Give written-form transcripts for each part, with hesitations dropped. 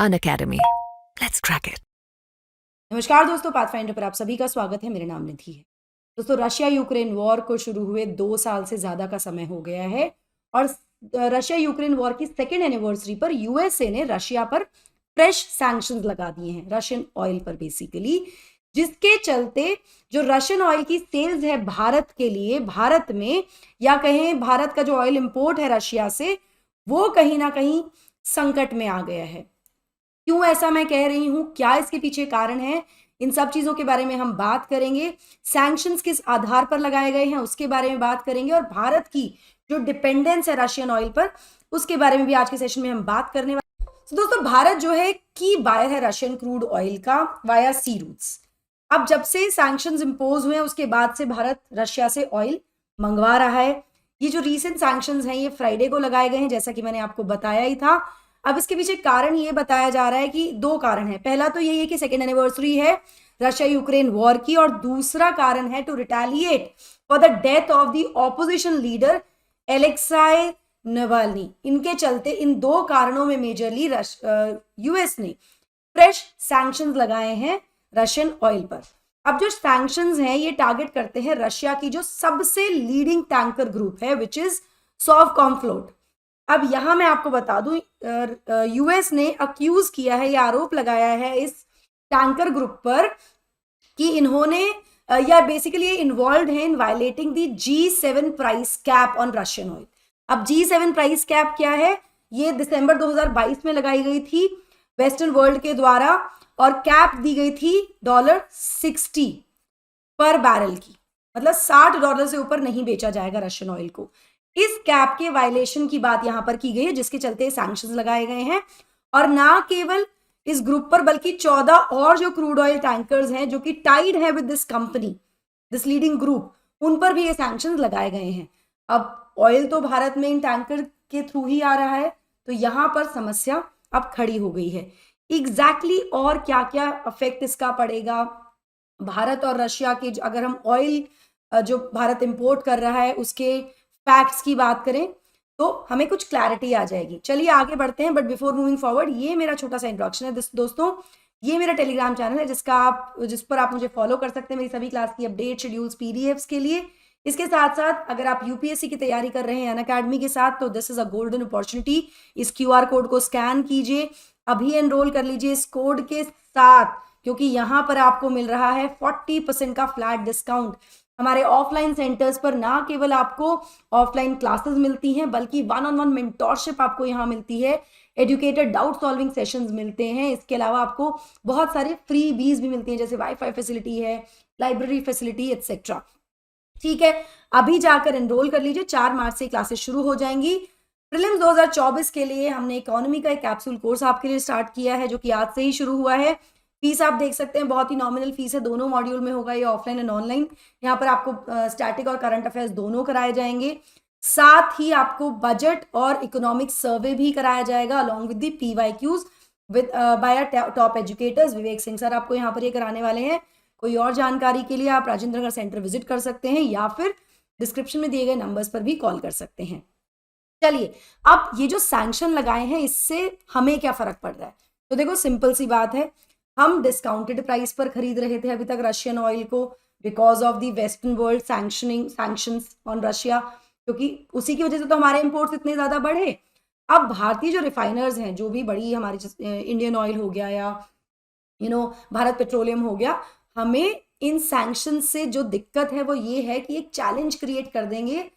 Unacademy. Let's crack it. नमस्कार दोस्तों, pathfinder पर आप सभी का स्वागत है। मेरा नाम निधि है। दोस्तों, रशिया यूक्रेन वॉर को शुरू हुए 2 साल से ज़्यादा का समय हो गया है और रशिया यूक्रेन वॉर की सेकेंड एनिवर्सरी पर यूएसए ने रशिया पर फ्रेश सैंक्शंस लगा दिए हैं, रशियन ऑयल पर बेसिकली, जिसके चलते जो रशियन ऑयल की सेल्स है भारत के लिए, भारत में या कहें भारत का जो ऑयल इंपोर्ट है रशिया से, वो कहीं ना कहीं संकट में आ गया है। क्यों ऐसा मैं कह रही हूं, क्या इसके पीछे कारण है, इन सब चीजों के बारे में हम बात करेंगे। सैंक्शंस किस आधार पर लगाए गए हैं उसके बारे में बात करेंगे और भारत की जो डिपेंडेंस है रशियन ऑयल पर उसके बारे में भी आज के सेशन में हम बात करने वाले हैं। तो दोस्तों, भारत जो है की बायर है रशियन क्रूड ऑयल का वाया सी रूट्स। अब जब से सैंक्शंस इंपोज हुए उसके बाद से भारत रशिया से ऑयल मंगवा रहा है। ये जो रीसेंट सैंक्शंस हैं ये फ्राइडे को लगाए गए हैं, जैसा कि मैंने आपको बताया ही था। अब इसके पीछे कारण ये बताया जा रहा है कि 2 कारण है। पहला तो यही है कि सेकेंड एनिवर्सरी है रशिया यूक्रेन वॉर की, और दूसरा कारण है to retaliate for the death of the opposition leader Alexei Navalny. इनके चलते इन 2 कारणों में मेजरली यूएस ने फ्रेश सैंक्शंस लगाए हैं रशियन ऑयल पर। अब जो सैंक्शंस हैं ये टारगेट करते हैं रशिया की जो सबसे लीडिंग टैंकर ग्रुप है विच इज सोवकॉमफ्लोट। अब यहां मैं आपको बता दूं, यूएस ने अक्यूज किया है या आरोप लगाया है इस टैंकर ग्रुप पर कि इन्होंने या बेसिकली इन्वॉल्व है in violating the G7 price cap on Russian oil. अब G7 प्राइस कैप क्या है? ये दिसंबर 2022 में लगाई गई थी वेस्टर्न वर्ल्ड के द्वारा और कैप दी गई थी $60 पर बैरल की, मतलब $60 से ऊपर नहीं बेचा जाएगा रशियन ऑयल को। इस कैप के वायलेशन की बात यहां पर की गई है, जिसके चलते सैंक्शंस लगाए गए हैं। और ना केवल इस ग्रुप पर बल्कि 14 और जो क्रूड ऑयल टैंकर्स हैं जो कि टाइड है with this company, this leading group, उन पर भी ये सैंक्शंस लगाए गए हैं। अब ऑयल तो भारत में इन टैंकर के थ्रू ही आ रहा है, तो यहां पर समस्या अब खड़ी हो गई है। एग्जैक्टली और क्या क्या इफेक्ट इसका पड़ेगा भारत और रशिया के, अगर हम ऑयल जो भारत इंपोर्ट कर रहा है उसके फैक्ट्स की बात करें तो हमें कुछ क्लैरिटी आ जाएगी। चलिए आगे बढ़ते हैं, बट बिफोर मूविंग फॉरवर्ड ये मेरा छोटा सा इंट्रोडक्शन है दोस्तों। ये मेरा टेलीग्राम चैनल है जिस पर आप मुझे फॉलो कर सकते हैं मेरी सभी क्लास की अपडेट, शेड्यूल्स, पीडीएफ्स के लिए। इसके साथ साथ अगर आप यूपीएससी की तैयारी कर रहे हैं अनअकैडमी के साथ तो this is a golden opportunity. इस क्यूआर कोड को स्कैन कीजिए, अभी एनरोल कर लीजिए इस कोड के साथ, क्योंकि यहाँ पर आपको मिल रहा है 40% का फ्लैट डिस्काउंट। हमारे ऑफलाइन सेंटर्स पर ना केवल आपको ऑफलाइन क्लासेस मिलती हैं बल्कि 1-on-1 मेंटोरशिप आपको यहाँ मिलती है, एजुकेटेड डाउट सॉल्विंग सेशंस मिलते हैं। इसके अलावा आपको बहुत सारे फ्री बीज भी मिलती हैं, जैसे वाईफाई फैसिलिटी है, लाइब्रेरी फैसिलिटी एक्सेट्रा। ठीक है, अभी जाकर एनरोल कर लीजिए, 4 मार्च से क्लासेस शुरू हो जाएंगी। प्रीलिम्स 2024 के लिए हमने इकोनॉमी का एक कैप्सूल कोर्स आपके लिए स्टार्ट किया है जो कि आज से ही शुरू हुआ है। फीस आप देख सकते हैं, बहुत ही नॉमिनल फीस है, दोनों मॉड्यूल में होगा ये, ऑफलाइन एंड ऑनलाइन। यहाँ पर आपको स्टैटिक और करंट अफेयर्स दोनों कराए जाएंगे, साथ ही आपको बजट और इकोनॉमिक सर्वे भी कराया जाएगा along with the PYQs with by top educators. Vivek Singh sir आपको यहाँ पर ये कराने वाले हैं। कोई और जानकारी के लिए आप राजेंद्र नगर सेंटर विजिट कर सकते हैं या फिर डिस्क्रिप्शन में दिए गए नंबर्स पर भी कॉल कर सकते हैं। चलिए, अब ये जो सैंक्शन लगाए हैं इससे हमें क्या फर्क पड़ रहा है? तो देखो, सिंपल सी बात है, हम डिस्काउंटेड प्राइस पर खरीद रहे थे अभी तक रशियन ऑयल को because of the western world sanctions on Russia, क्योंकि उसी की वजह से तो हमारे इंपोर्ट्स इतने ज्यादा बढ़े। अब भारतीय जो रिफाइनर्स हैं, जो भी बड़ी हमारी इंडियन ऑयल हो गया या भारत पेट्रोलियम हो गया, हमें इन सैंक्शन से जो दिक्कत है वो ये है कि एक चैलेंज क्रिएट कर देंगे।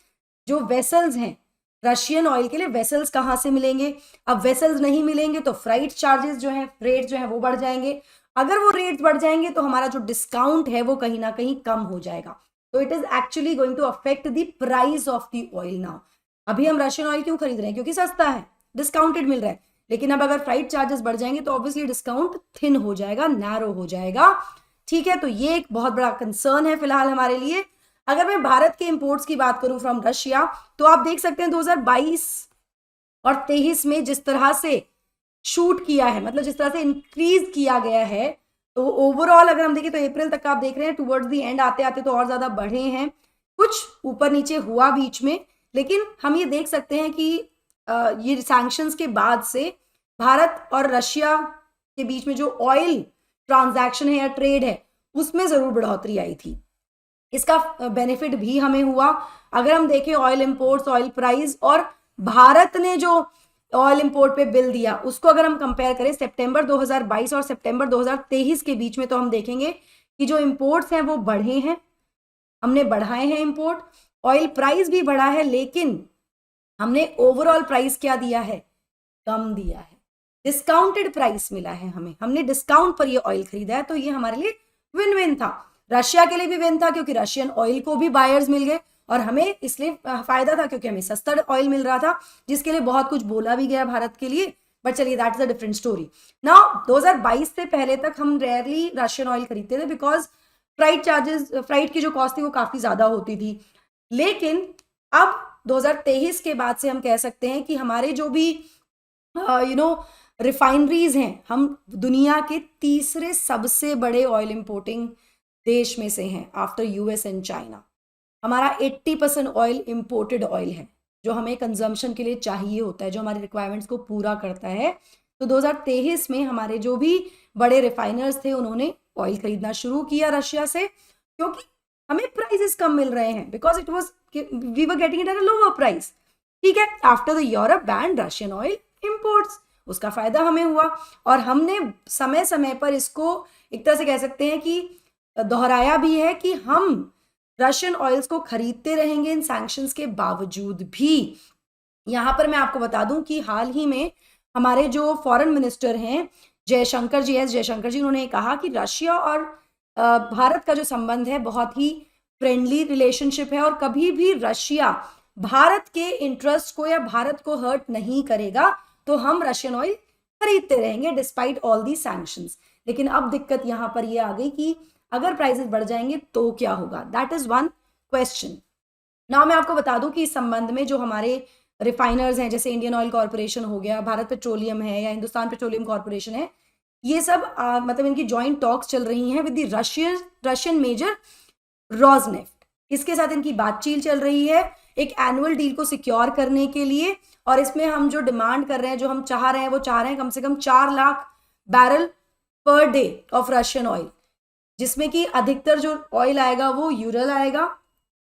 जो वेसल्स हैं रशियन ऑयल के लिए, वेसल्स कहाँ से मिलेंगे? अब वेसल्स नहीं मिलेंगे तो फ्राइट चार्जेस जो है, रेट जो है वो बढ़ जाएंगे। अगर वो रेट बढ़ जाएंगे तो हमारा जो डिस्काउंट है वो कहीं ना कहीं कम हो जाएगा। तो it is actually going to affect the price of the oil now. अभी हम रशियन ऑयल क्यों खरीद रहे हैं? क्योंकि सस्ता है, डिस्काउंटेड मिल रहा है। लेकिन अब अगर फ्राइट चार्जेस बढ़ जाएंगे तो ऑब्वियसली डिस्काउंट थिन हो जाएगा, नैरो हो जाएगा। ठीक है, तो ये एक बहुत बड़ा कंसर्न है फिलहाल हमारे लिए। अगर मैं भारत के इंपोर्ट्स की बात करूं फ्रॉम रशिया, तो आप देख सकते हैं 2022 और 23 में जिस तरह से शूट किया है, मतलब जिस तरह से इंक्रीज किया गया है, तो ओवरऑल अगर हम देखें तो अप्रैल तक का आप देख रहे हैं, टुवर्ड्स द एंड आते आते तो और ज्यादा बढ़े हैं, कुछ ऊपर नीचे हुआ बीच में। लेकिन हम ये देख सकते हैं कि ये सैंक्शंस के बाद से भारत और रशिया के बीच में जो ऑयल ट्रांजैक्शन है या ट्रेड है उसमें जरूर बढ़ोतरी आई थी। इसका बेनिफिट भी हमें हुआ। अगर हम देखें ऑयल इंपोर्ट्स, ऑयल प्राइस और भारत ने जो ऑयल इंपोर्ट पे बिल दिया उसको अगर हम कंपेयर करें सितंबर 2022 और सितंबर 2023 के बीच में, तो हम देखेंगे कि जो इंपोर्ट्स हैं वो बढ़े हैं, हमने बढ़ाए हैं इंपोर्ट। ऑयल प्राइस भी बढ़ा है, लेकिन हमने ओवरऑल प्राइस क्या दिया है, कम दिया है। डिस्काउंटेड प्राइस मिला है हमें, हमने डिस्काउंट पर ये ऑयल खरीदा है, तो ये हमारे लिए विन विन था। रशिया के लिए भी विन था क्योंकि रशियन ऑयल को भी बायर्स मिल गए, और हमें इसलिए फायदा था क्योंकि हमें सस्ता ऑयल मिल रहा था, जिसके लिए बहुत कुछ बोला भी गया भारत के लिए। बट चलिए, that is a different story. Now 2022 से पहले तक हम रेयरली रशियन ऑयल खरीदते थे बिकॉज फ्लाइट चार्जेस, फ्लाइट की जो कॉस्ट थी वो काफी ज्यादा होती थी। लेकिन अब 2023 के बाद से हम कह सकते हैं कि हमारे जो भी रिफाइनरीज हैं, हम दुनिया के तीसरे सबसे बड़े ऑयल इंपोर्टिंग देश में से हैं आफ्टर यूएस एंड चाइना। हमारा 80% ऑयल इंपोर्टेड ऑयल है जो हमें कंजम्पशन के लिए चाहिए होता है, जो हमारी रिक्वायरमेंट्स को पूरा करता है। तो 2023 में हमारे जो भी बड़े रिफाइनर्स थे उन्होंने ऑयल खरीदना शुरू किया रशिया से, क्योंकि हमें प्राइसेस कम मिल रहे हैं, because it was we were getting it at a lower price. ठीक है, after the Europe ban Russian oil imports, उसका फायदा हमें हुआ, और हमने समय समय पर इसको एक तरह से कह सकते हैं कि दोहराया भी है कि हम रशियन ऑयल्स को खरीदते रहेंगे इन सैंक्शंस के बावजूद भी। यहां पर मैं आपको बता दूं कि हाल ही में हमारे जो फॉरेन मिनिस्टर हैं जयशंकर जी, एस जयशंकर जी, उन्होंने कहा कि रशिया और भारत का जो संबंध है बहुत ही फ्रेंडली रिलेशनशिप है, और कभी भी रशिया भारत के इंटरेस्ट को या भारत को हर्ट नहीं करेगा, तो हम रशियन ऑयल खरीदते रहेंगे डिस्पाइट ऑल दी सैंक्शंस। लेकिन अब दिक्कत यहां पर यह आ गई कि अगर प्राइसेस बढ़ जाएंगे तो क्या होगा, that is one question. Now मैं आपको बता दूं कि इस संबंध में जो हमारे रिफाइनर्स हैं, जैसे इंडियन ऑयल कॉर्पोरेशन हो गया, भारत पेट्रोलियम है या हिंदुस्तान पेट्रोलियम कॉर्पोरेशन है, ये सब मतलब इनकी जॉइंट टॉक्स चल रही हैं with the Russian major Rosneft. इसके साथ इनकी बातचीत चल रही है एक एनुअल डील को सिक्योर करने के लिए, और इसमें हम जो डिमांड कर रहे हैं, जो हम चाह रहे हैं, वो चाह रहे हैं कम से कम 4 lakh barrel per day of Russian oil, जिसमें कि अधिकतर जो ऑयल आएगा वो यूरल आएगा,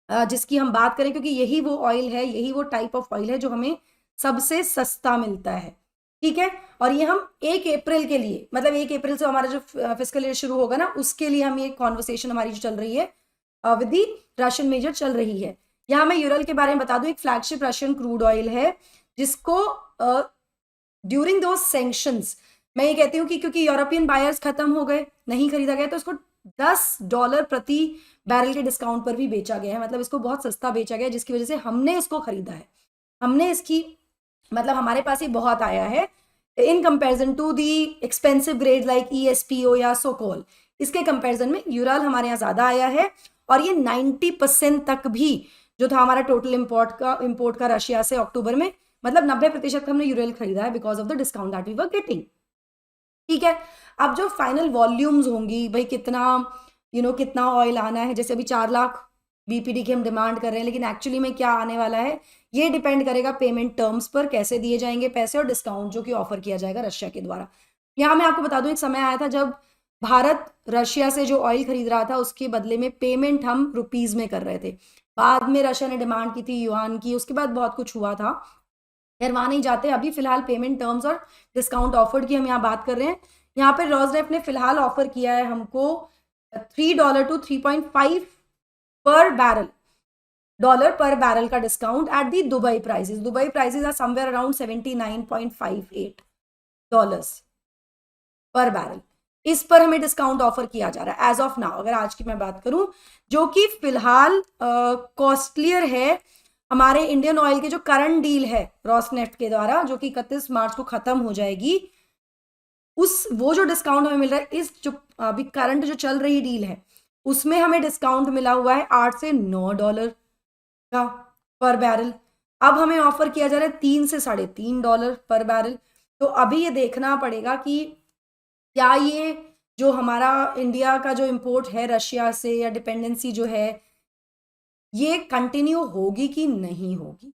जिसकी हम बात करें, क्योंकि यही वो ऑयल है, यही वो टाइप ऑफ ऑयल है जो हमें सबसे सस्ता मिलता है। ठीक है, और ये हम 1 अप्रैल के लिए, मतलब 1 अप्रैल से हमारा जो फिस्कल ईयर शुरू होगा ना, उसके लिए हम ये कॉन्वर्सेशन हमारी जो चल रही है विद दी रशियन मेजर चल रही है। यहाँ मैं यूरल के बारे में बता दूं, एक फ्लैगशिप रशियन क्रूड ऑयल है जिसको ड्यूरिंग दो सैंक्शंस, मैं ये कहती हूँ कि क्योंकि यूरोपियन बायर्स खत्म हो गए, नहीं खरीदा गया, तो इसको $10 प्रति बैरल के डिस्काउंट पर भी बेचा गया है। मतलब इसको बहुत सस्ता बेचा गया है, जिसकी वजह से हमने इसको खरीदा है। हमने इसकी मतलब हमारे पास ये बहुत आया है in comparison to the expensive grade like ESPO या सोकोल। इसके कंपैरिजन में यूरल हमारे यहाँ ज्यादा आया है, और ये 90% तक भी जो था हमारा टोटल इंपोर्ट का रशिया से अक्टूबर में, मतलब 90% हमने यूरल खरीदा है because of the discount that we were getting. ठीक है, अब जो फाइनल वॉल्यूम्स होंगी, भाई कितना कितना ऑयल आना है, जैसे अभी 4 लाख BPD की हम डिमांड कर रहे हैं, लेकिन एक्चुअली में क्या आने वाला है ये डिपेंड करेगा पेमेंट टर्म्स पर, कैसे दिए जाएंगे पैसे और डिस्काउंट जो कि ऑफर किया जाएगा रशिया के द्वारा। यहाँ मैं आपको बता दूं, एक समय आया था जब भारत रशिया से जो ऑयल खरीद रहा था उसके बदले में पेमेंट हम रुपीज में कर रहे थे। बाद में रशिया ने डिमांड की थी युआन की, उसके बाद बहुत कुछ हुआ था, खैर वहां नहीं जाते। अभी फिलहाल पेमेंट टर्म्स और डिस्काउंट ऑफर की हम यहाँ बात कर रहे हैं। यहाँ पे रोजनेफ्ट ने फिलहाल ऑफर किया है हमको $3 to 3.5 per barrel, dollar per barrel का discount at the Dubai prices. Dubai prices are somewhere around $79.58 per barrel. इस पर हमें डिस्काउंट ऑफर किया जा रहा है एज ऑफ नाउ, अगर आज की मैं बात करूं, जो कि फिलहाल कॉस्टलियर है हमारे इंडियन ऑयल के जो करंट डील है रोसनेफ्ट के द्वारा, जो कि 31 मार्च को खत्म हो जाएगी। वो जो डिस्काउंट हमें मिल रहा है, इस जो अभी करंट जो चल रही डील है उसमें हमें डिस्काउंट मिला हुआ है $8 से $9 का पर बैरल। अब हमें ऑफर किया जा रहा है $3 से $3.5 पर बैरल। तो अभी ये देखना पड़ेगा कि क्या ये जो हमारा इंडिया का जो इंपोर्ट है रशिया से, या डिपेंडेंसी जो है, ये कंटिन्यू होगी कि नहीं होगी।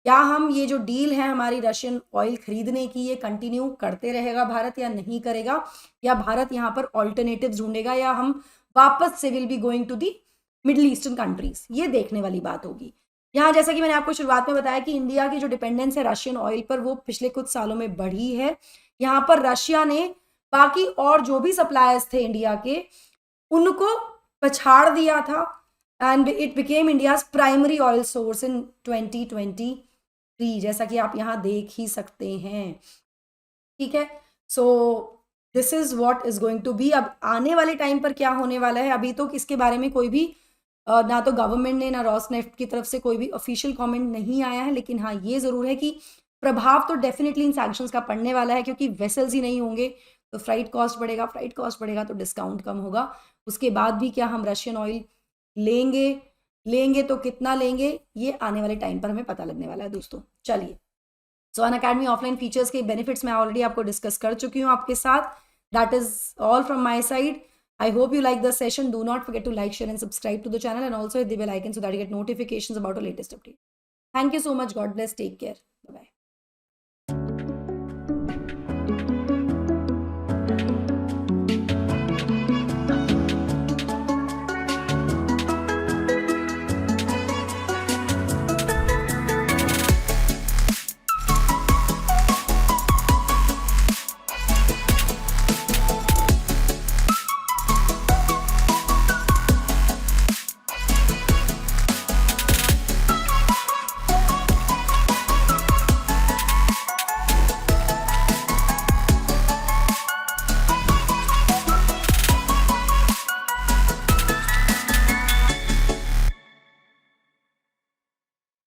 क्या हम ये जो डील है हमारी रशियन ऑयल खरीदने की, ये कंटिन्यू करते रहेगा भारत या नहीं करेगा, या भारत यहाँ पर ऑल्टरनेटिव्स ढूंढेगा, या हम वापस से will be going to the Middle Eastern countries, ये देखने वाली बात होगी। यहाँ जैसा कि मैंने आपको शुरुआत में बताया कि इंडिया की जो डिपेंडेंस है रशियन ऑयल पर वो पिछले कुछ सालों में बढ़ी है। यहाँ पर रशिया ने बाकी और जो भी सप्लायर्स थे इंडिया के उनको पछाड़ दिया था and it became India's primary oil source इन 2023, जैसा कि आप यहाँ देख ही सकते हैं। ठीक है, so this is what is going to be. अब आने वाले टाइम पर क्या होने वाला है, अभी तो इसके बारे में कोई भी ना तो गवर्नमेंट ने ना रॉसनेफ्ट की तरफ से कोई भी ऑफिशियल कमेंट नहीं आया है, लेकिन हाँ ये जरूर है कि प्रभाव तो डेफिनेटली इन सैंक्शंस का पड़ने वाला है, क्योंकि वेसल्स ही नहीं होंगे तो फ्राइट कॉस्ट बढ़ेगा, फ्राइट कॉस्ट बढ़ेगा तो डिस्काउंट कम होगा। उसके बाद भी क्या हम रशियन ऑयल लेंगे तो कितना लेंगे, ये आने वाले टाइम पर हमें पता लगने वाला है दोस्तों। चलिए, सो अनअकैडमी ऑफलाइन फीचर्स के बेनिफिट्स मैं ऑलरेडी आपको डिस्कस कर चुकी हूँ आपके साथ। That is all from my side. I hope you like the session. Do not forget to like, share and subscribe to the channel, and also hit the bell icon so that you get notifications about the latest update. Thank you so much. God bless. Take care. Bye-bye.